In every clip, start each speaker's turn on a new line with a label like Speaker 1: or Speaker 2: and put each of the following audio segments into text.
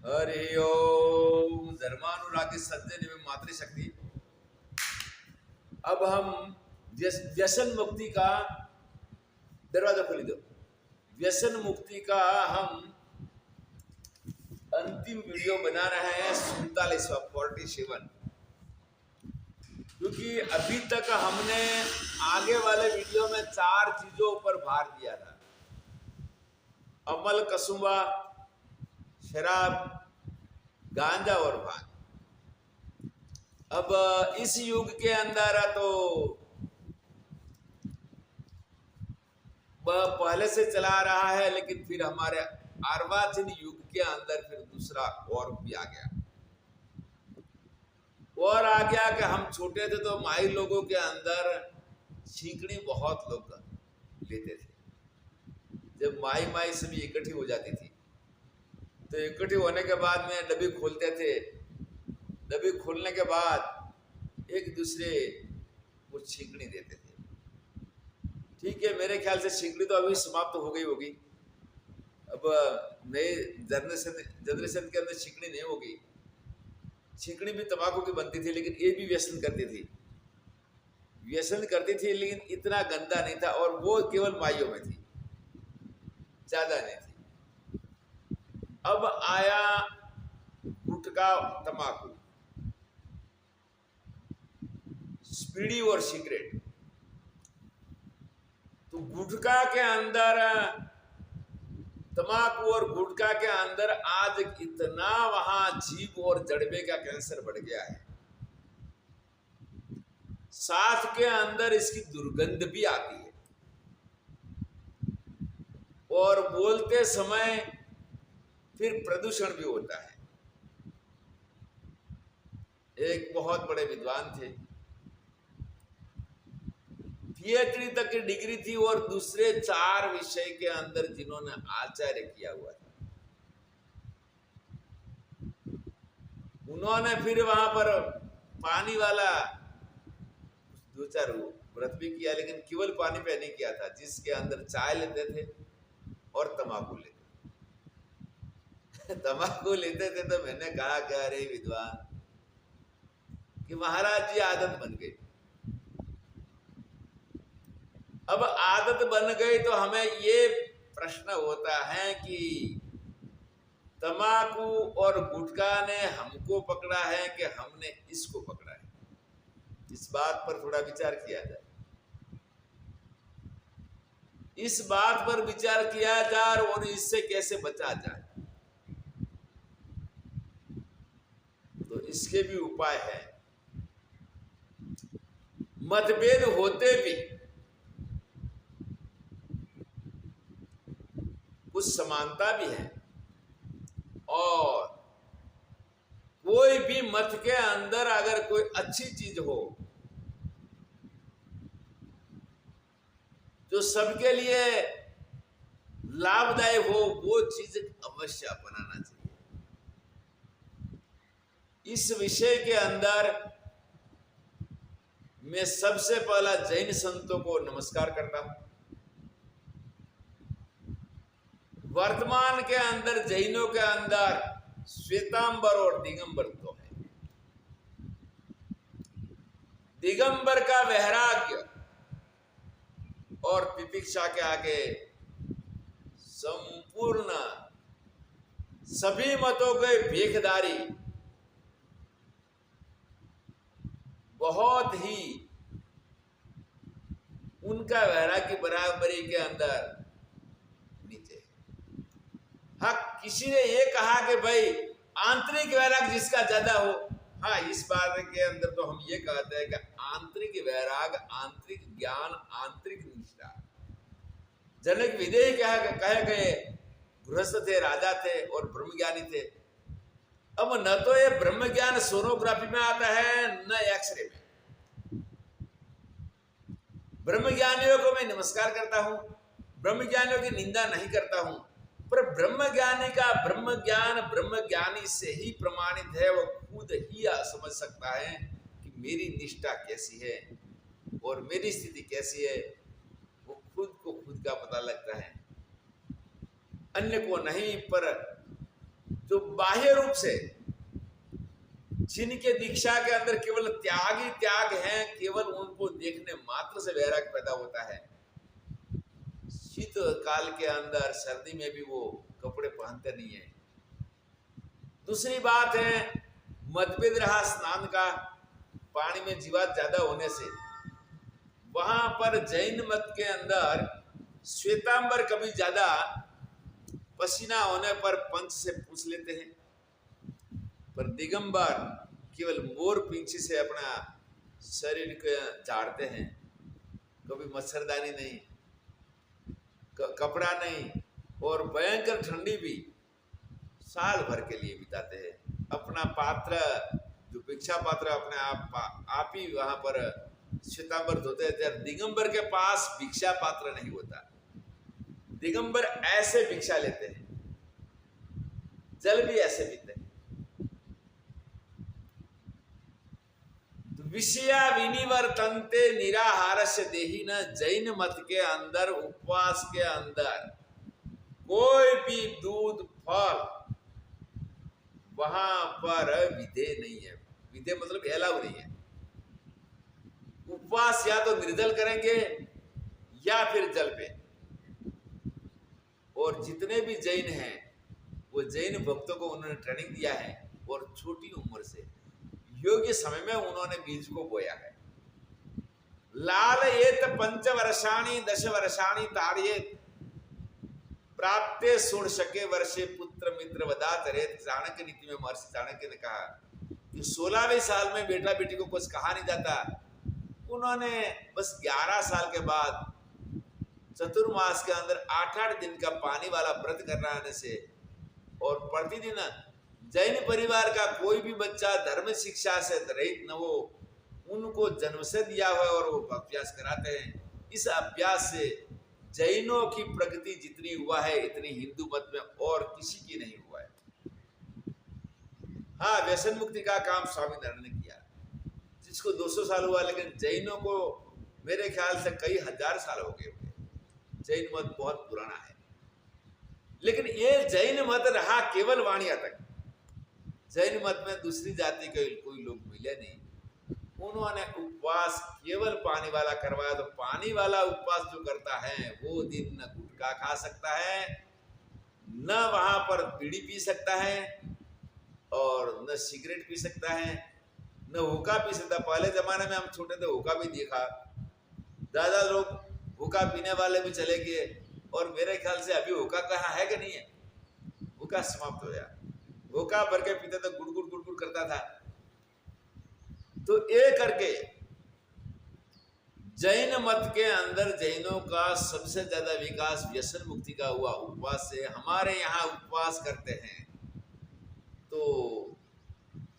Speaker 1: हरि ओम। धर्मानुरागी सज्जन में मातृशक्ति। अब हम व्यसन मुक्ति का दरवाजा खोली दो। व्यसन मुक्ति का हम अंतिम वीडियो बना रहे हैं 47 क्योंकि अभी तक हमने आगे वाले वीडियो में 4 चीजों पर भार दिया था। अमल, कसुंबा, शराब, गांजा और भांग। अब इस युग के अंदर तो वह पहले से चला रहा है, लेकिन फिर हमारे अर्वाचीन युग के अंदर फिर दूसरा और भी आ गया। और आ गया कि हम छोटे थे तो माई लोगों के अंदर छींकनी बहुत लोग लेते थे। जब माई सभी इकट्ठी हो जाती थी तो इकट्ठी होने के बाद में डब्बी खोलते थे। डब्बी खोलने के बाद एक दूसरे को छींकनी देते थे। ठीक है, मेरे ख्याल से छींकनी तो अभी समाप्त हो गई होगी। अब नए जनरेशन के अंदर छींकनी नहीं होगी। छींकनी भी तंबाकू की बनती थी, लेकिन ये भी व्यसन करती थी। लेकिन इतना गंदा नहीं था, और वो केवल माइयों में थी, ज्यादा नहीं थी। अब आया गुटखा, तंबाकू, बीड़ी और सिगरेट। तो गुटखा के अंदर, तंबाकू और गुटखा के अंदर आज इतना वहां जीभ और जड़बे का कैंसर बढ़ गया है। साथ के अंदर इसकी दुर्गंध भी आती है, और बोलते समय फिर प्रदूषण भी होता है। एक बहुत बड़े विद्वान थे, पीएचडी तक की डिग्री थी, और दूसरे 4 विषय के अंदर जिन्होंने आचार्य किया हुआ था। उन्होंने फिर वहां पर पानी वाला 2-4 व्रत भी किया, लेकिन केवल पानी पे नहीं किया था, जिसके अंदर चाय लेते थे और तंबाकू लेते थे। तंबाकू लेते थे तो मैंने कहा कि अरे विद्वान, कि महाराज जी आदत बन गई। अब आदत बन गई तो हमें ये प्रश्न होता है कि तंबाकू और गुटखा ने हमको पकड़ा है कि हमने इसको पकड़ा है। इस बात पर थोड़ा विचार किया जाए। इस बात पर विचार किया जाए और इससे कैसे बचा जाए, तो इसके भी उपाय है। मतभेद होते भी कुछ समानता भी है, और कोई भी मत के अंदर अगर कोई अच्छी चीज हो जो सबके लिए लाभदायक हो, वो चीज अवश्य अपनाना चाहिए। इस विषय के अंदर मैं सबसे पहला जैन संतों को नमस्कार करता हूं। वर्तमान के अंदर जैनों के अंदर श्वेतांबर और दिगंबर तो है। दिगंबर का वैराग्य और तितिक्षा के आगे संपूर्ण सभी मतों के भेखदारी बहुत ही उनका वैराग्य बराबरी के अंदर नीचे। हाँ, किसी ने ये कहा कि भाई आंतरिक वैराग्य जिसका ज्यादा हो, हाँ, इस बात के अंदर तो हम ये कहते हैं कि आंतरिक वैराग्य, आंतरिक ज्ञान, आंतरिक निष्ठा। जनक विदेही कहे गए गृहस्थ थे, राजा थे और ब्रह्मज्ञानी थे। अब न तो ये ब्रह्म ज्ञान सोनोग्राफी में आता है, न एक्सरे में। ब्रह्मज्ञानियों को मैं नमस्कार करता हूं, ब्रह्मज्ञानियों की निंदा नहीं करता हूं, पर ब्रह्मज्ञानी का ब्रह्म ज्ञान ब्रह्मज्ञानी से ही प्रमाणित है। वो खुद ही समझ सकता है कि मेरी निष्ठा कैसी है और मेरी स्थिति कैसी है। वो खुद को खुद का पता लगता है, अन्य को नहीं। पर जो बाह्य रूप से जिनके दीक्षा के अंदर केवल त्याग ही त्याग है, केवल उनको देखने मात्र से वैराग्य पैदा होता है। शीत काल के अंदर, सर्दी में भी वो कपड़े पहनते नहीं है। दूसरी बात है मतभेद रहा स्नान का, पानी में जीवात ज्यादा होने से। वहां पर जैन मत के अंदर श्वेतांबर कभी ज्यादा पसीना होने पर पंच से पूछ लेते हैं, पर दिगंबर केवल मोर पिंची से अपना शरीर को झाड़ते हैं। कभी मच्छरदानी नहीं, कपड़ा नहीं, और भयंकर ठंडी भी साल भर के लिए बिताते हैं। अपना पात्र जो भिक्षा पात्र अपने आप ही वहां पर श्वेतांबर धोते थे। दिगंबर के पास भिक्षा पात्र नहीं होता, दिगंबर ऐसे भिक्षा लेते हैं, जल भी ऐसे पीते हैं। विषया विनिवर्तन्ते निराहारस्य देहि न। जैन मत के अंदर, उपवास के अंदर कोई भी दूध फल वहां पर विधेय नहीं है। विधेय मतलब अलाउ नहीं है। उपवास या तो निर्जल करेंगे या फिर जल पे। और जितने भी जैन हैं वो जैन भक्तों को उन्होंने ट्रेनिंग दिया है, और छोटी उम्र से योग्य समय में उन्होंने बीज को बोया है। लालयेत 5 वर्षाणि 10 वर्षाणि ताड़येत प्राप्ते षोडशके वर्षे पुत्र मित्र वदाचरेत। चाणक्य नीति में महर्षि चाणक्य ने कहा कि 16वें साल में बेटा बेटी को कुछ कहा नहीं जाता। उन्होंने बस 11 साल के बाद चतुर्मास के अंदर 8-8 दिन का पानी वाला व्रत करने से, और प्रतिदिन जैन परिवार का कोई भी बच्चा धर्म शिक्षा से रहित न हो, उनको जन्म से दिया हुआ और वो अभ्यास कराते हैं। इस अभ्यास से जैनों की प्रगति जितनी हुआ है इतनी हिंदू मत में और किसी की नहीं हुआ है। हाँ, व्यसन मुक्ति का काम स्वामी नारायण ने किया, जिसको 200 साल हुआ, लेकिन जैनों को मेरे ख्याल से कई हजार साल हो गए होंगे। जैन मत बहुत पुराना है, लेकिन ये जैन मत रहा केवल वाणिया तक। जैन मत में दूसरी जाति के कोई लोग मिले नहीं। उन्होंने उपवास केवल पानी वाला करवाया। तो पानी वाला उपवास जो करता है वो दिन न गुटखा खा सकता है, न वहां पर बीड़ी पी सकता है, और न सिगरेट पी सकता है, न हुक्का पी सकता। पहले जमाने में हम छोटे थे, हुक्का भी देखा, ज्यादा लोग हुक्का पीने वाले भी चले गए, और मेरे ख्याल से अभी हुक्का कहाँ है कि नहीं है, हुक्का समाप्त हो गया। हुक्का भर के पीते तो गुड़गुड़ गुड़गुड़ करता था। तो ये करके जैन मत के अंदर जैनों का सबसे ज्यादा विकास व्यसन मुक्ति का हुआ उपवास से। हमारे यहाँ उपवास करते हैं तो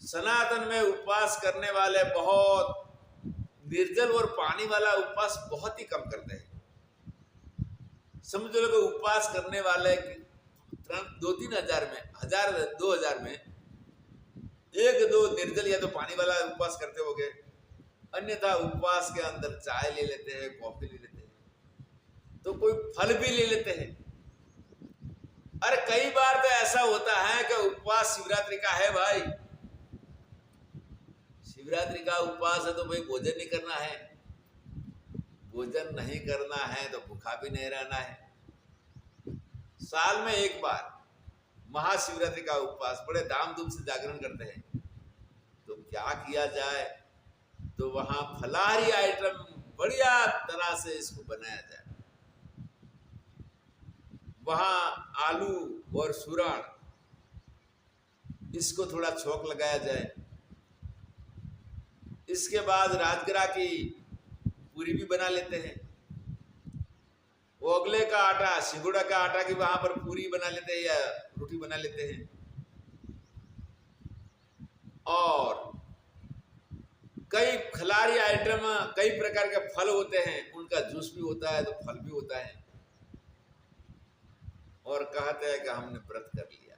Speaker 1: सनातन में उपवास करने वाले बहुत निर्जल और पानी वाला उपवास बहुत ही कम करते हैं। समझ लो कि उपवास करने वाले 2-3 हजार में, 1000-2000 में 1-2 निर्जल या तो पानी वाला उपवास करते होंगे, अन्यथा उपवास के अंदर चाय ले लेते हैं, कॉफी ले लेते हैं, तो कोई फल भी ले लेते हैं। अरे कई बार तो ऐसा होता है कि उपवास शिवरात्रि का है भाई, शिवरात्रि का उपवास है तो भाई भोजन नहीं करना है। भोजन नहीं करना है तो भूखा भी नहीं रहना है। साल में एक बार महाशिवरात्रि का उपवास बड़े धामधूम से जागरण करते हैं। तो क्या किया जाए, तो वहां फलाहारी आइटम बढ़िया तरह से इसको बनाया जाए। वहां आलू और सूरण, इसको थोड़ा छोंक लगाया जाए। इसके बाद राजगिरा की पूरी भी बना लेते हैं। ओगले का आटा, सिंगुड़ा का आटा की वहां पर पूरी बना लेते हैं या रोटी बना लेते हैं। और कई खिलाड़ी आइटम, कई प्रकार के फल होते हैं, उनका जूस भी होता है तो फल भी होता है। और कहते हैं कि हमने व्रत कर लिया।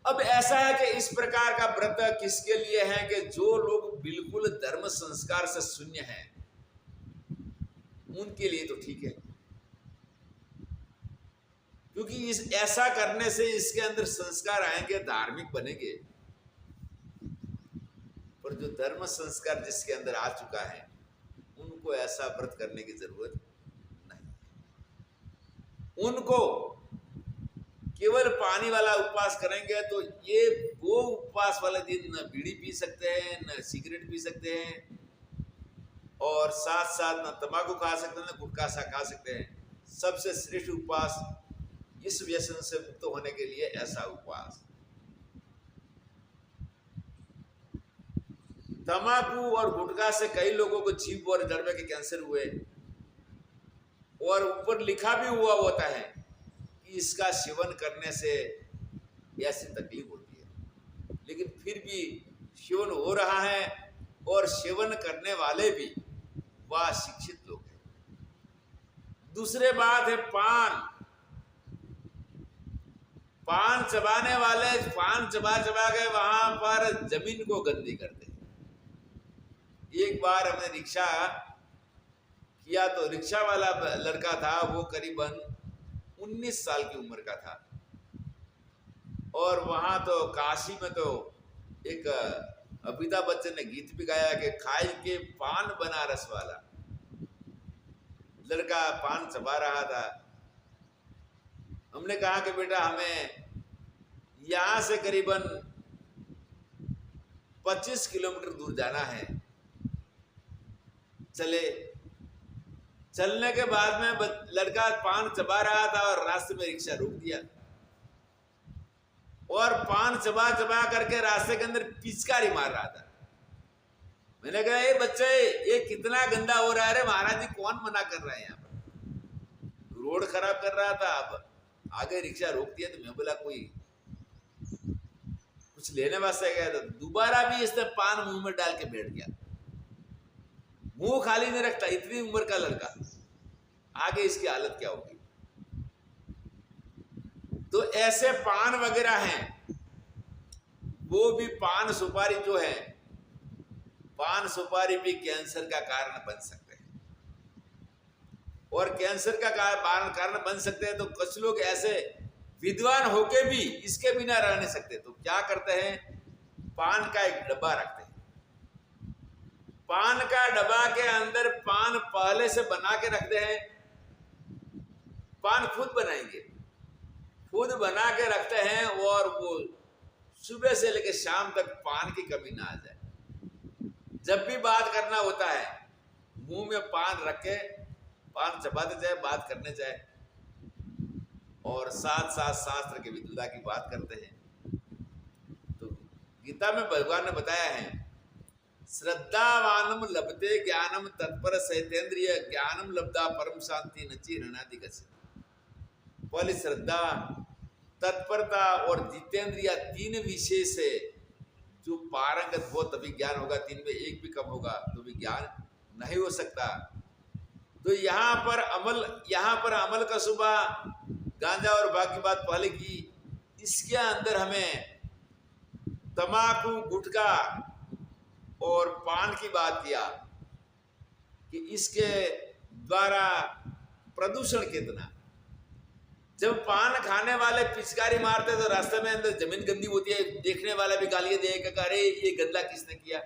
Speaker 1: अब ऐसा है कि इस प्रकार का व्रत किसके लिए है कि जो लोग बिल्कुल धर्म संस्कार से शून्य हैं, उनके लिए तो ठीक है, क्योंकि क्योंकि इस ऐसा करने से इसके अंदर संस्कार आएंगे, धार्मिक बनेंगे। पर जो धर्म संस्कार जिसके अंदर आ चुका है, उनको ऐसा व्रत करने की जरूरत नहीं। उनको केवल पानी वाला उपवास करेंगे तो ये वो उपवास वाले दिन न बीड़ी पी सकते हैं, न सिगरेट पी सकते हैं, और साथ साथ न तंबाकू खा सकते हैं, न गुटखा सा खा सकते हैं। सबसे श्रेष्ठ उपवास इस व्यसन से मुक्त होने के लिए ऐसा उपवास। तंबाकू और गुटखा से कई लोगों को जीभ और जड़वे के कैंसर हुए, और ऊपर लिखा भी हुआ होता है कि इसका सेवन करने से ऐसी तकलीफ होती है, लेकिन फिर भी सेवन हो रहा है, और सेवन करने वाले भी वह शिक्षित लोग हैं। दूसरे बात है पान चबाने वाले पान चबा चबा के वहां पर जमीन को गंदी करते हैं। एक बार हमने रिक्शा किया तो रिक्शा वाला लड़का था, वो करीबन 19 साल की उम्र का था, और वहां तो काशी में तो एक अमिताभ बच्चन ने गीत भी गाया कि खाई के पान बनारस वाला। लड़का पान चबा रहा था। हमने कहा कि बेटा हमें यहां से करीबन 25 किलोमीटर दूर जाना है, चलने के बाद में लड़का पान चबा रहा था और रास्ते में रिक्शा रोक दिया, और पान चबा चबा करके रास्ते के अंदर पिचकारी मार रहा था। मैंने कहा ये बच्चे ये कितना गंदा हो रहा है रे महाराज जी, कौन मना कर रहा है? यहाँ पर रोड खराब कर रहा था, अब आगे रिक्शा रोक दिया। तो मैं बोला कोई कुछ लेने वास्ते गया, तो दोबारा भी इसने पान मुंह में डाल के बैठ गया। मुंह खाली नहीं रखता, इतनी उम्र का लड़का, आगे इसकी हालत क्या होगी? तो ऐसे पान वगैरह हैं, वो भी पान सुपारी जो है, पान सुपारी भी कैंसर का कारण बन सकते हैं, और कैंसर का कारण बन सकते हैं। तो कुछ लोग ऐसे विद्वान होके भी इसके बिना रह नहीं सकते, तो क्या करते हैं, पान का एक डब्बा रखते हैं। पान का डब्बा के अंदर पान पहले से बना के रखते हैं, पान खुद बनाएंगे, खुद बना के रखते हैं, और वो सुबह से लेकर शाम तक पान की कमी ना आ जाए। जब भी बात करना होता है, मुंह में पान रख के पान चबाते जाए, बात करने जाए, और साथ साथ शास्त्र के विद्वता की बात करते हैं। तो गीता में भगवान ने बताया है, श्रद्धावानम लभते ज्ञानम तत्पर सहितेन्द्रिय ज्ञानम लब्धा परम शांति नची रणा गति। पहले श्रद्धा, तत्परता और जितेंद्रिय, तीन विषय से जो पारंगत हो तभी ज्ञान होगा। तीन में एक भी कम होगा तो भी ज्ञान नहीं हो सकता। तो यहाँ पर अमल का सुबह, गांजा और बाकी बात पहले की, इसके अंदर हमें तंबाकू, गुटखा और पान की बात किया कि इसके द्वारा प्रदूषण कितना। जब पान खाने वाले पिचकारी मारते तो रास्ते में अंदर जमीन गंदी होती है, देखने वाला भी गालियां देगा, अरे ये गंदा किसने किया।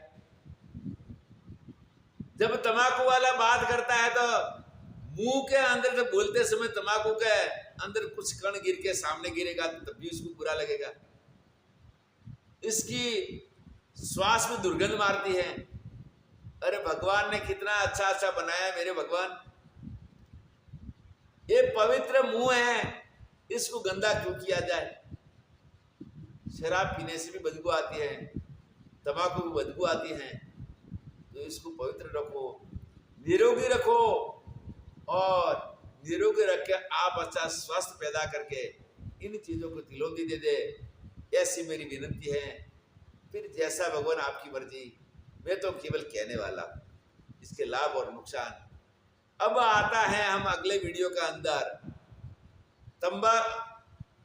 Speaker 1: जब तंबाकू वाला बात करता है तो मुंह के अंदर जब बोलते समय तंबाकू के अंदर कुछ कण गिर के सामने गिरेगा तो तब भी उसको बुरा लगेगा। इसकी श्वास में दुर्गंध मारती है। अरे भगवान ने कितना अच्छा अच्छा बनाया मेरे भगवान, ये पवित्र मुंह है, इसको गंदा क्यों किया जाए। शराब पीने से भी बदबू आती है, तंबाकू भी बदबू आती है, तो इसको पवित्र रखो, निरोगी रखो, और निरोगी रख के आप अच्छा स्वास्थ्य पैदा करके इन चीजों को तिलोंदी दे दे, ऐसी मेरी विनती है। फिर जैसा भगवान आपकी मर्जी, मैं तो केवल कहने वाला, इसके लाभ और नुकसान। अब आता है हम अगले वीडियो का अंदर,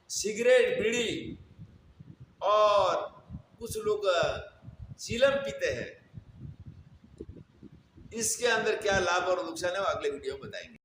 Speaker 1: सिगरेट, बीड़ी और कुछ लोग चीलम पीते हैं, इसके अंदर क्या लाभ और नुकसान है वो अगले वीडियो में बताएंगे।